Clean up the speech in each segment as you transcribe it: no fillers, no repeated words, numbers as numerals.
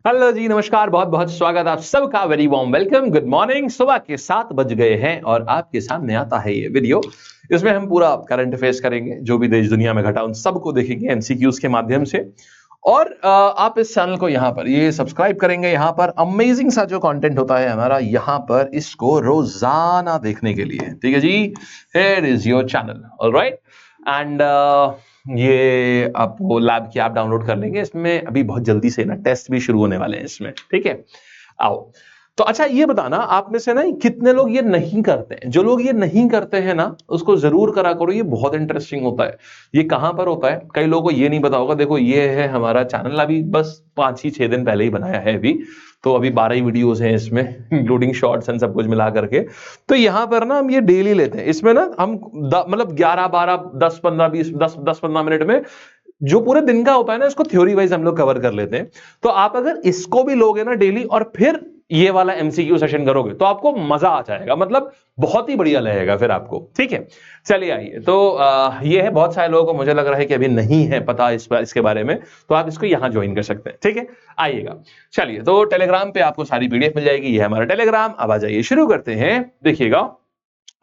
Hello जी, नमस्कार, बहुत बहुत स्वागत आप सबका, very warm welcome, good morning. सुबह के 7 बज गए हैं और आपके सामने आता है ये वीडियो। इसमें हम पूरा करंट अफेयर्स करेंगे, जो भी देश दुनिया में घटा उन सबको देखेंगे एमसीक्यूज के माध्यम से। और आप इस चैनल को यहाँ पर ये सब्सक्राइब करेंगे, यहाँ पर अमेजिंग सा जो कंटेंट होता है हमारा, यहाँ पर इसको रोजाना देखने के लिए, ठीक है जी। Here is your channel, alright. And ये आप वो लैब की ऐप डाउनलोड कर लेंगे। इसमें अभी बहुत जल्दी से ना टेस्ट भी शुरू होने वाले हैं इसमें, ठीक है। आओ, तो अच्छा ये बताना आप में से ना कितने लोग ये नहीं करते हैं। जो लोग ये नहीं करते हैं ना, उसको जरूर करा करो, ये बहुत इंटरेस्टिंग होता है। ये कहां पर होता है, कई लोगों को ये नहीं पता होगा। देखो, ये है हमारा चैनल, अभी बस 5 ही 6 दिन पहले ही बनाया है अभी। तो अभी 12 ही वीडियोस हैं इसमें, इंक्लूडिंग शॉर्ट्स एंड सब कुछ मिला करके। तो यहां पर ना हम ये डेली लेते हैं। इसमें ना हम मतलब 11 12 10 15 20 10 15 मिनट में जो पूरे दिन का होता है ना, इसको थ्योरी वाइज हम लोग कवर कर लेते हैं। तो आप अगर इसको भी लोगे ना डेली, और फिर ये वाला एमसीक्यू सेशन करोगे, तो आपको मजा आ जाएगा, मतलब बहुत ही बढ़िया लगेगा फिर आपको, ठीक है। चलिए आइए, तो ये है, बहुत सारे लोगों को मुझे लग रहा है कि अभी नहीं है पता इसके बारे में, तो आप इसको यहां ज्वाइन कर सकते हैं, ठीक है। आइएगा, चलिए, तो टेलीग्राम पे आपको सारी पीडीएफ मिल जाएगी, ये है हमारा टेलीग्राम। अब आ जाइए, शुरू करते हैं। देखिएगा,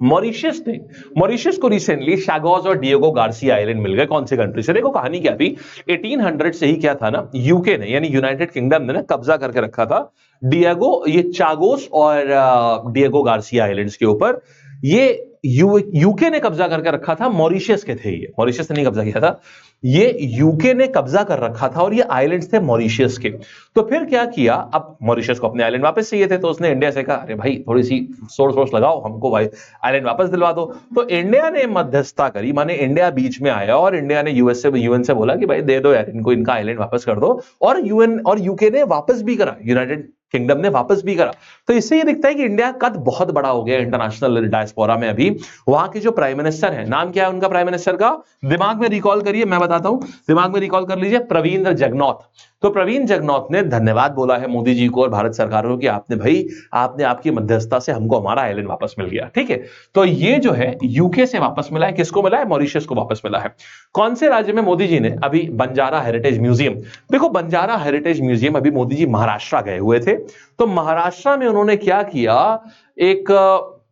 मॉरिशस को रिसेंटली शैगोस और डिएगो गार्सिया आइलैंड मिल गए। कौन से कंट्री से? देखो, कहानी क्या थी। 1800 से ही क्या था ना, यूके ने यानी यूनाइटेड किंगडम ने ना कब्जा करके रखा था ये चागोस और डिएगो गार्सिया आइलैंड्स के ऊपर। ये यूके ने कब्जा करके रखा था, मॉरिशस के थे ये, मॉरिशस ने नहीं कब्जा किया था, ये यूके ने कब्जा कर रखा था, और ये आइलैंड्स थे मॉरिशस के। तो फिर क्या किया, अब मॉरिशस को अपने आइलैंड वापस चाहिए थे, तो उसने इंडिया से कहा, अरे भाई थोड़ी सी सोर्स वोर्स लगाओ, हमको भाई आइलैंड वापस दिलवा दो। तो इंडिया ने मध्यस्थता करी, माने इंडिया बीच में आया, और इंडिया ने यूएन से बोला कि भाई दे दो यार इनको, इनका आइलैंड वापस कर दो। और यूएन और यूके ने वापस भी करा, यूनाइटेड किंगडम ने वापस भी करा। तो इससे ये दिखता है कि इंडिया कद बहुत बड़ा हो गया इंटरनेशनल डायस्पोरा में। अभी वहां के जो प्राइम मिनिस्टर है, नाम क्या है उनका प्राइम मिनिस्टर का, दिमाग में रिकॉल करिए, मैं बताता हूं, दिमाग में रिकॉल कर लीजिए, प्रवीण जगनॉथ। तो प्रवीण जगनॉथ ने धन्यवाद बोला है मोदी जी को और भारत सरकार को कि आपने आपकी मध्यस्थता से हमको हमारा आइलैंड वापस मिल गया, ठीक है। तो ये जो है यूके से वापस मिला है, किसको मिला है? मॉरिशस को वापस मिला है। कौन से राज्य में? मोदी जी ने अभी बंजारा हेरिटेज म्यूजियम, देखो बंजारा हेरिटेज म्यूजियम, अभी मोदी जी महाराष्ट्र गए हुए थे, तो महाराष्ट्र में उन्होंने क्या किया, एक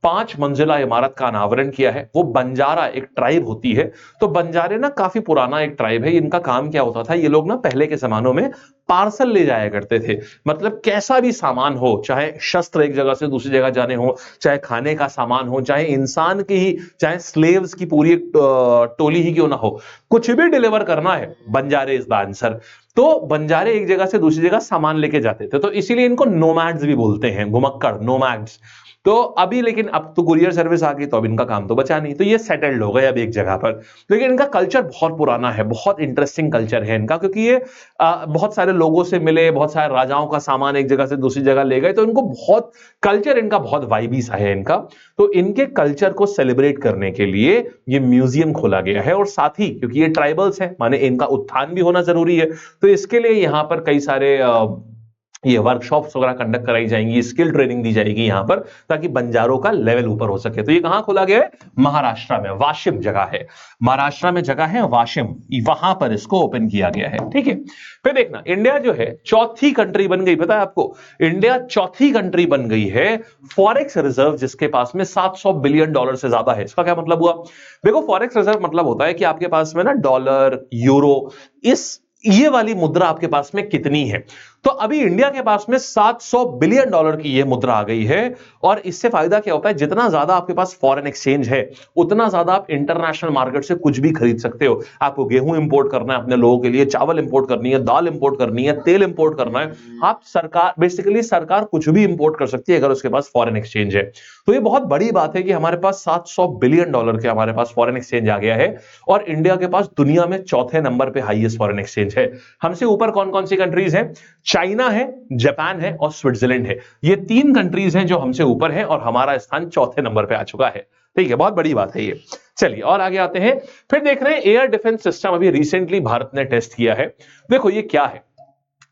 5 मंजिला इमारत का अनावरण किया है। वो बंजारा एक ट्राइब होती है, तो बंजारे ना काफी पुराना एक ट्राइब है। इनका काम क्या होता था, ये लोग ना पहले के जमानों में पार्सल ले जाया करते थे। मतलब कैसा भी सामान हो, चाहे शस्त्र एक जगह से दूसरी जगह जाने हो, चाहे खाने का सामान हो, चाहे इंसान की ही, चाहे स्लेव्स की पूरी एक टोली ही क्यों ना हो, कुछ भी डिलीवर करना है, बंजारे इज द आंसर। तो बंजारे एक जगह से दूसरी जगह सामान लेके जाते थे, तो इसीलिए इनको नोमैड्स भी बोलते हैं, घुमक्कड़, नोमैड्स। तो अभी लेकिन अब तो कुरियर सर्विस आ गई, तो अब इनका काम तो बचा नहीं, तो ये सेटल्ड हो गए अब एक जगह पर। लेकिन इनका कल्चर बहुत पुराना है, बहुत इंटरेस्टिंग कल्चर है इनका, क्योंकि ये बहुत सारे लोगों से मिले, बहुत सारे राजाओं का सामान एक जगह से दूसरी जगह ले गए, तो इनको बहुत कल्चर, इनका बहुत वाइबी सा है इनका। तो इनके कल्चर को सेलिब्रेट करने के लिए ये म्यूजियम खोला गया है, और साथ ही क्योंकि ये ट्राइबल्स हैं, माने इनका उत्थान भी होना जरूरी है, तो इसके लिए यहां पर कई सारे ये वर्कशॉप्स वगैरह कंडक्ट कराई जाएंगी, स्किल ट्रेनिंग दी जाएगी यहां पर, ताकि बंजारों का लेवल ऊपर हो सके। तो ये कहां खोला गया है? महाराष्ट्र में, वाशिम जगह है, महाराष्ट्र में जगह है वाशिम, वहां पर इसको ओपन किया गया है, ठीक है। फिर देखना, इंडिया जो है चौथी कंट्री बन गई, पता है आपको, इंडिया चौथी कंट्री बन गई है फॉरेक्स रिजर्व जिसके पास में $700 बिलियन से ज्यादा है। इसका क्या मतलब हुआ? देखो, फॉरेक्स रिजर्व मतलब होता है कि आपके पास में ना डॉलर, यूरो, ये वाली मुद्रा आपके पास में कितनी है। तो अभी इंडिया के पास में $700 बिलियन की ये मुद्रा आ गई है। और इससे फायदा क्या होता है, जितना ज्यादा आपके पास फॉरेन एक्सचेंज है, उतना ज्यादा आप इंटरनेशनल मार्केट से कुछ भी खरीद सकते हो। आपको गेहूं इंपोर्ट करना है अपने लोगों के लिए, चावल इंपोर्ट करनी है, दाल इंपोर्ट करनी है, तेल इंपोर्ट करना है, आप सरकार, बेसिकली सरकार कुछ भी इंपोर्ट कर सकती है अगर उसके पास फॉरेन एक्सचेंज है। तो ये बहुत बड़ी बात है कि हमारे पास $700 बिलियन के हमारे पास फॉरेन एक्सचेंज आ गया है, और इंडिया के पास दुनिया में चौथे नंबर पे हाईएस्ट फॉरेन एक्सचेंज है। हमसे ऊपर कौन कौन सी कंट्रीज हैं? चाइना है, जापान है और स्विट्जरलैंड है। ये 3 कंट्रीज हैं जो हमसे ऊपर है, और हमारा स्थान चौथे नंबर पे आ चुका है, ठीक है। बहुत बड़ी बात है ये। चलिए और आगे आते हैं। फिर देख रहे हैं एयर डिफेंस सिस्टम, अभी रिसेंटली भारत ने टेस्ट किया है। देखो ये क्या है,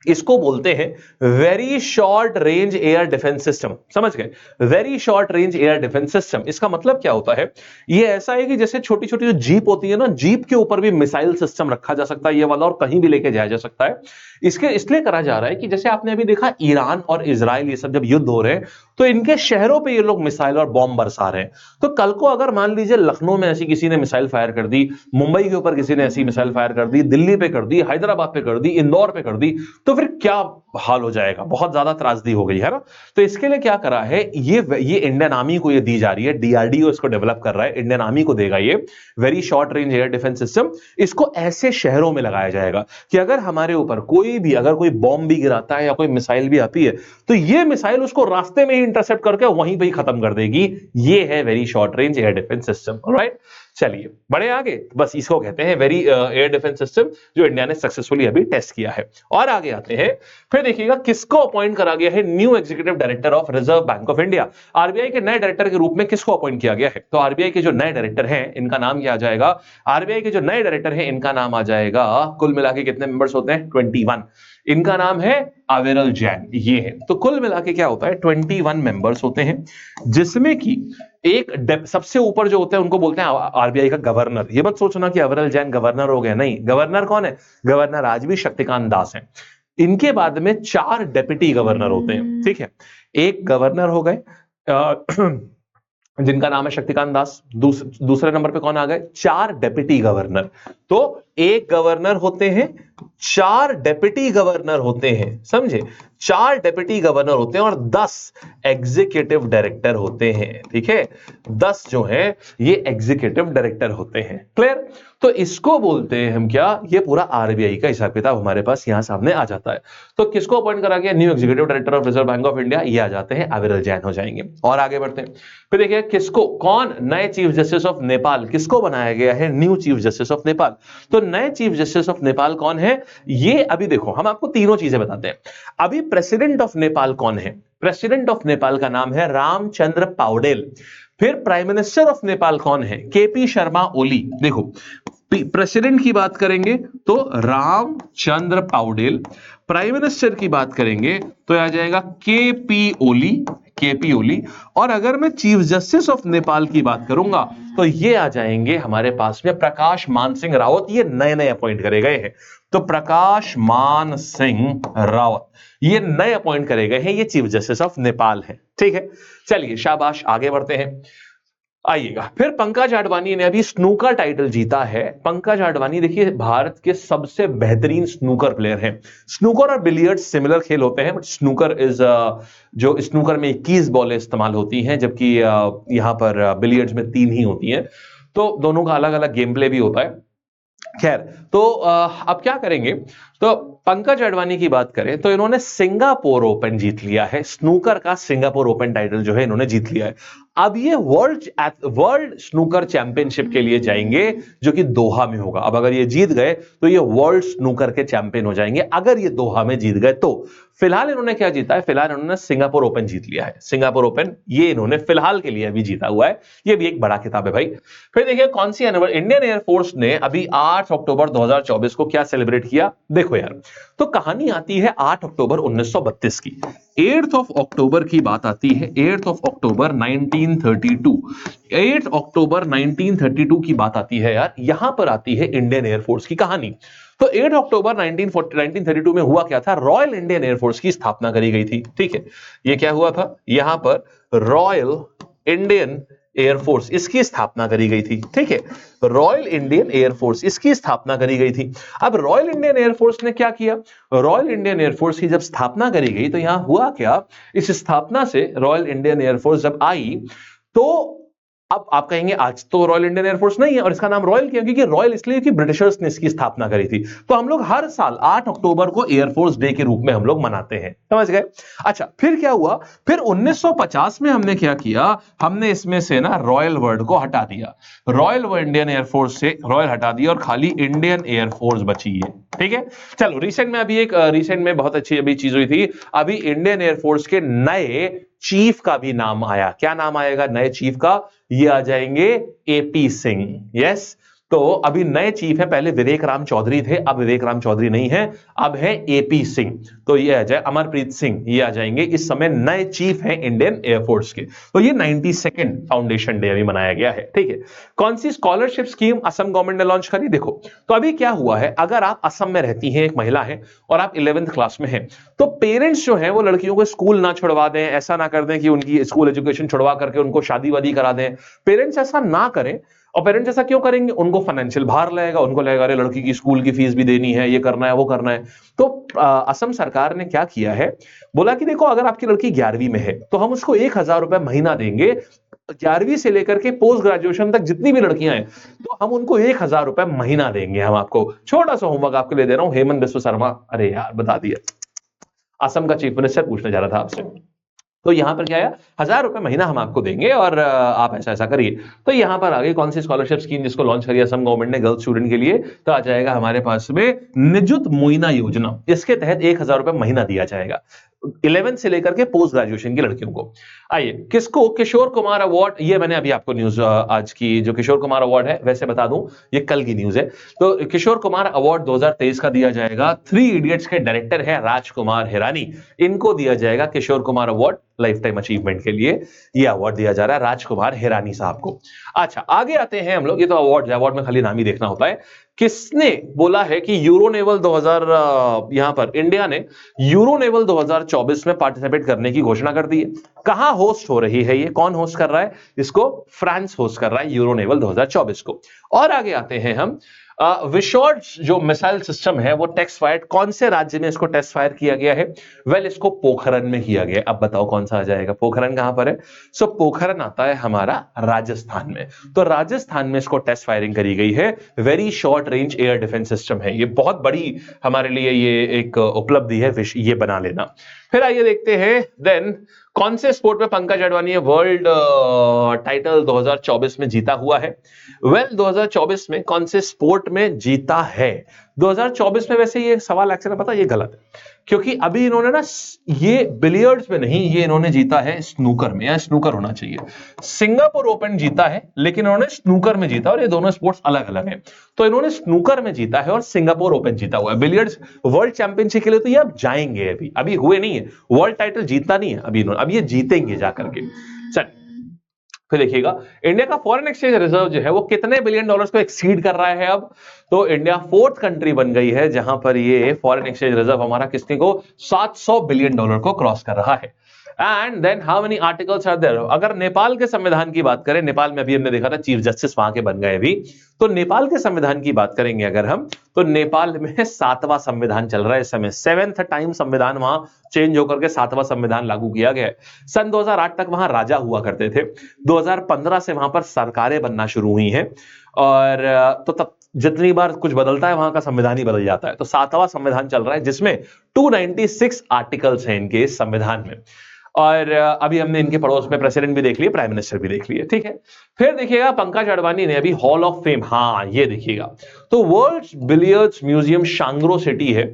इसको बोलते हैं very short range air defence system. समझ गए? Very short range air defence system, इसका मतलब क्या होता है? ये ऐसा है कि जैसे छोटी छोटी जो जीप होती है ना, जीप के ऊपर भी मिसाइल सिस्टम रखा जा सकता है ये वाला, और कहीं भी लेके जाया जा सकता है। इसके इसलिए करा जा रहा है कि जैसे आपने अभी देखा ईरान और इजराइल ये सब जब युद्ध हो रहे हैं, तो इनके शहरों पे ये लोग मिसाइल और बॉम्ब बरसा रहे हैं। तो कल को अगर मान लीजिए लखनऊ में ऐसी किसी ने मिसाइल फायर कर दी, मुंबई के ऊपर किसी ने ऐसी मिसाइल फायर कर दी, दिल्ली पे कर दी, हैदराबाद पे कर दी, इंदौर पे कर दी, तो फिर क्या हाल हो जाएगा? बहुत ज्यादा त्रासदी हो गई है ना। तो इसके लिए क्या करा है, ये इंडियन आर्मी को ये दी जा रही है, डीआरडीओ इसको डेवलप कर रहा है, इंडियन आर्मी को देगा ये very short range air defence system. इसको ऐसे शहरों में लगाया जाएगा कि अगर हमारे ऊपर अगर कोई बॉम्ब भी गिराता है या कोई मिसाइल भी आती है, तो ये मिसाइल उसको रास्ते में ही इंटरसेप्ट करके वहीं पे ही खत्म कर देगी। ये है very short range air defence system. Alright, चलिए बढ़े आगे। बस इसको कहते हैं वेरी एयर डिफेंस सिस्टम, जो इंडिया ने सक्सेसफुली अभी टेस्ट किया है। और आगे आते हैं, फिर देखिएगा किसको अपॉइंट करा गया है new executive director of reserve bank of India. RBI के नए डायरेक्टर के रूप में किसको अपॉइंट किया गया है? तो आरबीआई के जो नए डायरेक्टर हैं इनका नाम क्या आ जाएगा? आरबीआई के जो नए डायरेक्टर हैं इनका नाम आ जाएगा, कुल मिला के कितने मेंबर्स होते हैं? 21। इनका नाम है अविरल जैन, ये है। तो कुल मिला के क्या होता है? 21 मेंबर्स होते हैं, जिसमें कि सबसे ऊपर जो होते हैं उनको बोलते हैं आरबीआई का गवर्नर। ये मत सोचना कि अविरल जैन गवर्नर हो गए, नहीं। गवर्नर कौन है? गवर्नर आज भी शक्तिकांत दास है। इनके बाद में 4 डेप्यूटी गवर्नर होते हैं, ठीक है। एक गवर्नर हो गए जिनका नाम है शक्तिकांत दास। दूसरे नंबर पे कौन आ गए? 4 डेप्यूटी गवर्नर। तो एक गवर्नर होते हैं, 4 डेप्यूटी गवर्नर होते हैं, समझे? 4 डेप्यूटी गवर्नर होते हैं और 10 एग्जीक्यूटिव डायरेक्टर होते हैं, ठीक है। 10 जो है ये एग्जीक्यूटिव डायरेक्टर होते हैं। क्लियर? तो इसको बोलते हैं हम क्या? ये पूरा आरबीआई का हिसाब किताब हमारे पास यहां सामने आ जाता है। तो किसको अपॉइंट करा गया? New executive director of reserve bank of India, ये आ जाते हैं अविरल जैन हो जाएंगे। और आगे बढ़ते हैं, फिर देखिए किसको, कौन नए चीफ जस्टिस ऑफ नेपाल, किसको बनाया गया है new chief justice of Nepal? तो नए चीफ जस्टिस ऑफ नेपाल कौन है? ये अभी देखो हम आपको तीनों चीजें बताते हैं। अभी प्रेसिडेंट ऑफ नेपाल कौन है? प्रेसिडेंट ऑफ नेपाल का नाम है रामचंद्र पौडेल। फिर प्राइम मिनिस्टर ऑफ नेपाल कौन है? केपी शर्मा ओली। देखो प्रेसिडेंट की बात करेंगे तो रामचंद्र पौडेल, प्राइम मिनिस्टर की बात करेंगे तो आ जाएगा केपी ओली, और अगर मैं चीफ जस्टिस ऑफ नेपाल की बात करूंगा तो ये आ जाएंगे हमारे पास में प्रकाश मान सिंह रावत। ये नए नए अपॉइंट करे गए हैं, तो प्रकाश मान सिंह रावत ये नए अपॉइंट करे गए हैं, ये चीफ जस्टिस ऑफ नेपाल है, ठीक है। चलिए शाबाश, आगे बढ़ते हैं। आइएगा, फिर पंकज आडवाणी ने अभी स्नूकर टाइटल जीता है। पंकज आडवाणी देखिए भारत के सबसे बेहतरीन स्नूकर प्लेयर हैं। स्नूकर और बिलियर्ड्स सिमिलर खेल होते हैं, बट स्नूकर जो स्नूकर में 21 बॉलें इस्तेमाल होती हैं, जबकि यहां पर बिलियर्ड्स में 3 ही होती हैं। तो दोनों का अलग अलग गेम प्ले भी होता है। खैर, तो अब क्या करेंगे, तो पंकज आडवाणी की बात करें तो इन्होंने सिंगापुर ओपन जीत लिया है। स्नूकर का सिंगापुर ओपन टाइटल जो है इन्होंने जीत लिया है। अब ये वर्ल्ड स्नूकर चैंपियनशिप के लिए जाएंगे, जो कि दोहा में होगा। अब अगर ये जीत गए तो ये वर्ल्ड स्नूकर के चैंपियन हो जाएंगे, अगर ये दोहा में जीत गए तो। फिलहाल इन्होंने क्या जीता है? फिलहाल इन्होंने सिंगापुर ओपन जीत लिया है। सिंगापुर ओपन ये इन्होंने फिलहाल के लिए अभी जीता हुआ है। ये भी एक बड़ा खिताब है भाई। फिर देखिए कौन सी इंडियन एयरफोर्स ने अभी 8 अक्टूबर 2024 को क्या सेलिब्रेट किया? देखो यार, तो कहानी आती है 8 अक्टूबर 1932 की। 8th ऑफ अक्टूबर की बात आती है, 8th ऑफ अक्टूबर 1932। 8 अक्टूबर 1932 की बात आती है यार, यहां पर आती है इंडियन एयरफोर्स की कहानी। तो 8 अक्टूबर 1932 में हुआ क्या था? रॉयल इंडियन एयरफोर्स की स्थापना करी गई थी, ठीक है। ये क्या हुआ था? यहां पर रॉयल इंडियन एयरफोर्स इसकी स्थापना करी गई थी, ठीक है। रॉयल इंडियन एयरफोर्स इसकी स्थापना करी गई थी। अब रॉयल इंडियन एयरफोर्स ने क्या किया? रॉयल इंडियन एयरफोर्स की जब स्थापना करी गई तो यहां हुआ क्या? इस स्थापना से रॉयल इंडियन एयरफोर्स जब आई तो अब आप कहेंगे आज तो रॉयल इंडियन एयरफोर्स नहीं है, और इसका नाम रॉयल क्यों? क्योंकि रॉयल इसलिए कि ब्रिटिशर्स ने इसकी स्थापना करी थी। तो हम लोग हर साल 8 अक्टूबर को एयरफोर्स डे के रूप में हम लोग मनाते हैं, समझ गए? अच्छा, फिर क्या हुआ? फिर 1950 में हमने क्या किया? हमने इसमें से ना रॉयल वर्ड को हटा दिया। रॉयल इंडियन एयरफोर्स से रॉयल हटा दिया और खाली इंडियन एयरफोर्स बची है, ठीक है। चलो रिसेंट में बहुत अच्छी अभी चीज हुई थी। अभी इंडियन एयरफोर्स के नए चीफ का भी नाम आया। क्या नाम आएगा नए चीफ का? ये आ जाएंगे एपी सिंह। यस, तो अभी नए चीफ है, पहले विवेक राम चौधरी थे, अब विवेक राम चौधरी नहीं है, अब है एपी सिंह। तो ये आ जाए अमरप्रीत सिंह, ये आ जाएंगे, इस समय नए चीफ हैं इंडियन एयरफोर्स के। तो ये 92nd फाउंडेशन डे अभी मनाया गया है, ठीक है। कौन सी स्कॉलरशिप स्कीम असम गवर्नमेंट ने लॉन्च करी? देखो, तो अभी क्या हुआ है, अगर आप असम में रहती हैं, एक महिला है और आप 11th क्लास में हैं, तो पेरेंट्स जो हैं वो लड़कियों को स्कूल ना छुड़वा दें, ऐसा ना कर दें कि उनकी स्कूल एजुकेशन छुड़वा करके उनको शादी वादी करा दें। पेरेंट्स ऐसा ना करें। और पेरेंट्स ऐसा क्यों करेंगे? उनको फाइनेंशियल भार लगेगा, उनको लगेगा अरे लड़की की स्कूल की फीस भी देनी है, ये करना है, वो करना है। तो असम सरकार ने क्या किया है, बोला कि देखो अगर आपकी लड़की 11वीं में है तो हम उसको 1,000 रुपए महीना देंगे, 11वीं से लेकर के पोस्ट ग्रेजुएशन तक जितनी भी लड़कियां हैं तो हम उनको 1,000 रुपए महीना देंगे। हम आपको छोटा सा होमवर्क आपके लिए दे रहा हूं, हेमंत बिस्व शर्मा, अरे यार बता दिया, असम का चीफ मिनिस्टर पूछने जा रहा था आपसे। तो यहां पर क्या आया, 1,000 रुपए महीना हम आपको देंगे और आप ऐसा ऐसा करिए। तो यहां पर आगे कौन सी स्कॉलरशिप स्कीम जिसको लॉन्च करी असम गवर्नमेंट ने गर्ल्स स्टूडेंट के लिए, तो आ जाएगा हमारे पास में निजुत मोइना योजना। इसके तहत 1,000 रुपए महीना दिया जाएगा 11 से लेकर के पोस्ट ग्रेजुएशन की लड़कियों को। आइए, किसको किशोर कुमार अवार्ड, ये मैंने अभी आपको न्यूज आज की जो किशोर कुमार अवार्ड है, वैसे बता दूं ये कल की न्यूज है। तो किशोर कुमार अवार्ड 2023 का दिया जाएगा, 3 इडियट्स के डायरेक्टर है राजकुमार हिरानी, इनको दिया जाएगा Kishore Kumar award lifetime achievement के लिए। ये अवार्ड दिया जा रहा है राजकुमार हिरानी साहब को। अच्छा, आगे आते हैं हम लोग, ये तो अवार्ड में खाली नाम ही देखना होता है। किसने बोला है कि यूरोनेवल 2000 यहां पर इंडिया ने यूरोनेवल 2024 में पार्टिसिपेट करने की घोषणा कर दी है। कहां होस्ट हो रही है ये, कौन होस्ट कर रहा है इसको? फ्रांस होस्ट कर रहा है यूरोनेवल 2024 को। और आगे आते हैं हम, विशॉर्ड जो मिसाइल सिस्टम है वो टेस्ट फायर, कौन से राज्य में इसको टेस्ट फायर किया गया है? वेल, इसको पोखरन में किया गया। अब बताओ कौन सा आ जाएगा? पोखरन कहां पर है? सो पोखरन आता है हमारा राजस्थान में। तो राजस्थान में इसको टेस्ट फायरिंग करी गई है। Very short range air defence system है ये, बहुत बड़ी हमारे लिए ये एक उपलब्धि है ये बना लेना। फिर आइए देखते हैं देन, कौन से स्पोर्ट में पंकज अडवाणी ने वर्ल्ड टाइटल 2024 में जीता हुआ है? वेल 2024 में कौन से स्पोर्ट में जीता है? 2024 में, वैसे ये सवाल एक्चुअली पता ये गलत है, क्योंकि अभी इन्होंने ना ये बिलियर्ड्स में नहीं, ये इन्होंने जीता है स्नूकर में, या स्नूकर होना चाहिए। सिंगापुर ओपन जीता है लेकिन इन्होंने स्नूकर में जीता, और ये दोनों स्पोर्ट्स अलग अलग हैं। तो इन्होंने स्नूकर में जीता है और सिंगापुर ओपन जीता हुआ है। बिलियर्ड्स वर्ल्ड चैंपियनशिप के लिए तो ये अब जाएंगे, अभी हुए नहीं है, वर्ल्ड टाइटल जीता नहीं है अभी इन्होंने, अब ये जीतेंगे जाकर के। चल फिर देखिएगा, इंडिया का फॉरेन एक्सचेंज रिजर्व जो है वो कितने बिलियन डॉलर्स को एक्सीड कर रहा है अब? तो इंडिया 4th कंट्री बन गई है जहां पर ये फॉरेन एक्सचेंज रिजर्व हमारा किसने को 700 बिलियन डॉलर को क्रॉस कर रहा है। And then how many articles are there? अगर नेपाल के संविधान की बात करें, नेपाल में अभी हमने देखा था चीफ जस्टिस वहां के बन गए अभी, तो नेपाल के संविधान की बात करेंगे अगर हम, तो नेपाल में 7वां संविधान चल रहा है इस समय, 7th टाइम संविधान वहां चेंज होकर के 7वां संविधान लागू किया गया है। सन 2008 तक वहां राजा हुआ करते थे, 2015 से वहां पर सरकारें बनना शुरू हुई हैं, और तो तब जितनी बार कुछ बदलता है वहां का संविधान ही बदल जाता है। तो 7वां संविधान चल रहा है जिसमें 296 आर्टिकल्स हैं इनके इस संविधान में। और अभी हमने इनके पड़ोस में प्रेसिडेंट भी देख लिए, प्राइम मिनिस्टर भी देख लिए, ठीक है। फिर देखिएगा पंकज अडवाणी ने अभी हॉल ऑफ फेम, हाँ ये देखिएगा, तो वर्ल्ड बिलियर्ड्स म्यूजियम शांग्रो सिटी है।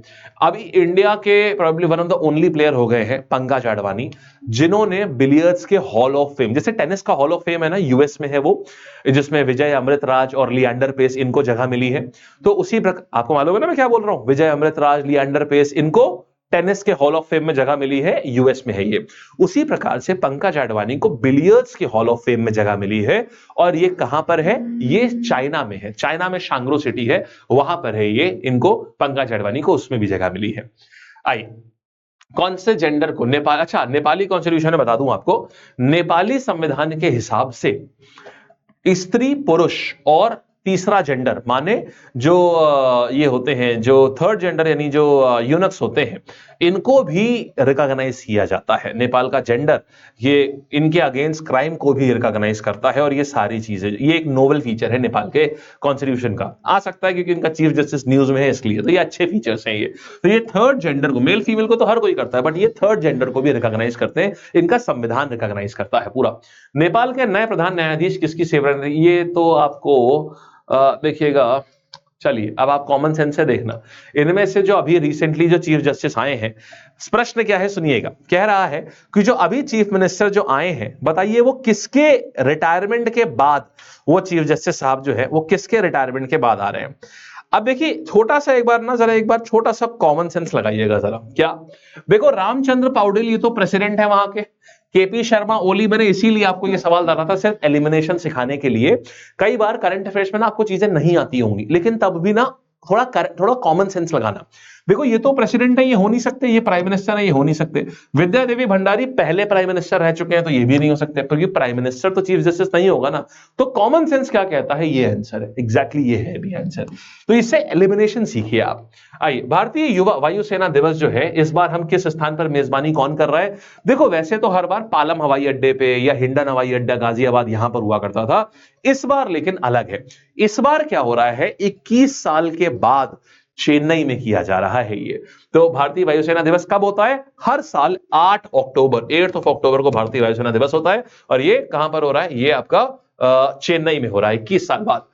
अभी इंडिया के probably one of the only player हो गए हैं पंकज अडवाणी जिन्होंने बिलियर्ड्स के हॉल ऑफ फेम, जैसे टेनिस का हॉल ऑफ फेम है ना यूएस में है वो, जिसमें विजय अमृतराज और लिएंडर पेस इनको जगह मिली है। तो उसी प्रकार आपको मालूम है ना मैं क्या बोल रहा हूं, विजय अमृतराज, लिएंडर पेस, इनको टेनिस के हॉल ऑफ फेम में जगह मिली है, यूएस में है ये। उसी प्रकार से पंकज अडवाणी को बिलियर्ड्स के हॉल ऑफ फेम में जगह मिली है, और ये कहां पर है? ये चाइना में है, चाइना में शांग्रो सिटी है, वहां पर है ये, इनको पंकज अडवाणी को उसमें भी जगह मिली है। आइए, कौन से जेंडर को नेपाल, अच्छा नेपाली कॉन्स्टिट्यूशन में बता दूं आपको, नेपाली संविधान के हिसाब से स्त्री, पुरुष और तीसरा जेंडर, माने जो ये होते हैं जो थर्ड जेंडर यानी जो यूनक्स होते हैं, इनको भी रिकॉग्नाइज किया जाता है। नेपाल का जेंडर ये इनके अगेंस्ट क्राइम को भी रिकॉग्नाइज करता है, और ये सारी चीजें, ये एक नोबल फीचर है नेपाल के कॉन्स्टिट्यूशन का। आ सकता है क्योंकि इनका चीफ जस्टिस न्यूज में है इसलिए, तो ये अच्छे फीचर्स हैं ये। तो ये थर्ड जेंडर को, मेल फीमेल को तो हर कोई करता है, बट ये थर्ड जेंडर को भी रिकॉग्नाइज करते हैं, इनका संविधान रिकॉग्नाइज करता है पूरा। नेपाल के नए प्रधान न्यायाधीश किसकी सेवा? ये तो आपको देखिएगा चलिए अब आप कॉमन सेंस से देखना, इनमें से जो अभी रिसेंटली जो चीफ जस्टिस आए हैं, प्रश्न क्या है सुनिएगा, कह रहा है कि जो अभी चीफ मिनिस्टर जो आए हैं, बताइए वो किसके रिटायरमेंट के बाद, वो चीफ जस्टिस साहब जो है वो किसके रिटायरमेंट के बाद आ रहे हैं। अब देखिए छोटा सा एक बार ना, जरा एक बार छोटा सा कॉमन सेंस लगाइएगा जरा, क्या देखो, रामचंद्र पौडेल ये तो प्रेसिडेंट है वहां के, केपी शर्मा ओली, मैंने इसीलिए आपको ये सवाल डाला था सिर्फ एलिमिनेशन सिखाने के लिए। कई बार करंट अफेयर्स में ना आपको चीजें नहीं आती होंगी, लेकिन तब भी ना थोड़ा कॉमन सेंस लगाना। देखो ये तो प्रेसिडेंट है, ये हो नहीं सकते, ये प्राइम मिनिस्टर है, ये हो नहीं सकते। विद्या देवी भंडारी पहले प्राइम मिनिस्टर रह चुके हैं, तो ये भी नहीं हो सकते, क्योंकि प्राइम मिनिस्टर तो चीफ जस्टिस नहीं होगा ना। तो कॉमन सेंस क्या कहता है, ये आंसर है, एग्जैक्टली ये है भी आंसर। तो इससे एलिमिनेशन सीखिए आप। आइए, भारतीय युवा वायुसेना दिवस जो है, इस बार हम किस स्थान पर मेजबानी कौन कर रहा है। देखो वैसे तो हर बार पालम हवाई अड्डे पे या हिंडन हवाई अड्डा गाजियाबाद यहां पर हुआ करता था, इस बार लेकिन अलग है। इस बार क्या हो रहा है, 21 साल के बाद चेन्नई में किया जा रहा है ये। तो भारतीय वायुसेना दिवस कब होता है, हर साल 8 अक्टूबर को भारतीय वायुसेना दिवस होता है, और ये कहां पर हो रहा है, ये आपका चेन्नई में हो रहा है 21 साल बाद।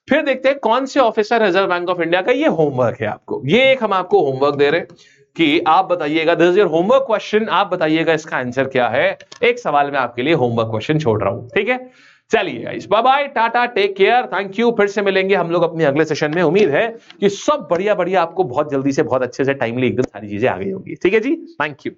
फिर देखते हैं कौन से officer reserve bank of India का, ये होमवर्क है आपको, ये एक हम आपको होमवर्क दे रहे हैं कि आप बताइएगा, this is your homework question, आप बताइएगा इसका आंसर क्या है। एक सवाल मैं आपके लिए होमवर्क क्वेश्चन छोड़ रहा हूं, ठीक है। चलिए guys, bye bye, tata, take care, thank you. फिर से मिलेंगे हम लोग अपने अगले सेशन में। उम्मीद है कि सब बढ़िया बढ़िया आपको बहुत जल्दी से बहुत अच्छे से टाइमली एकदम सारी चीजें आ गई होंगी, ठीक है जी, थैंक यू।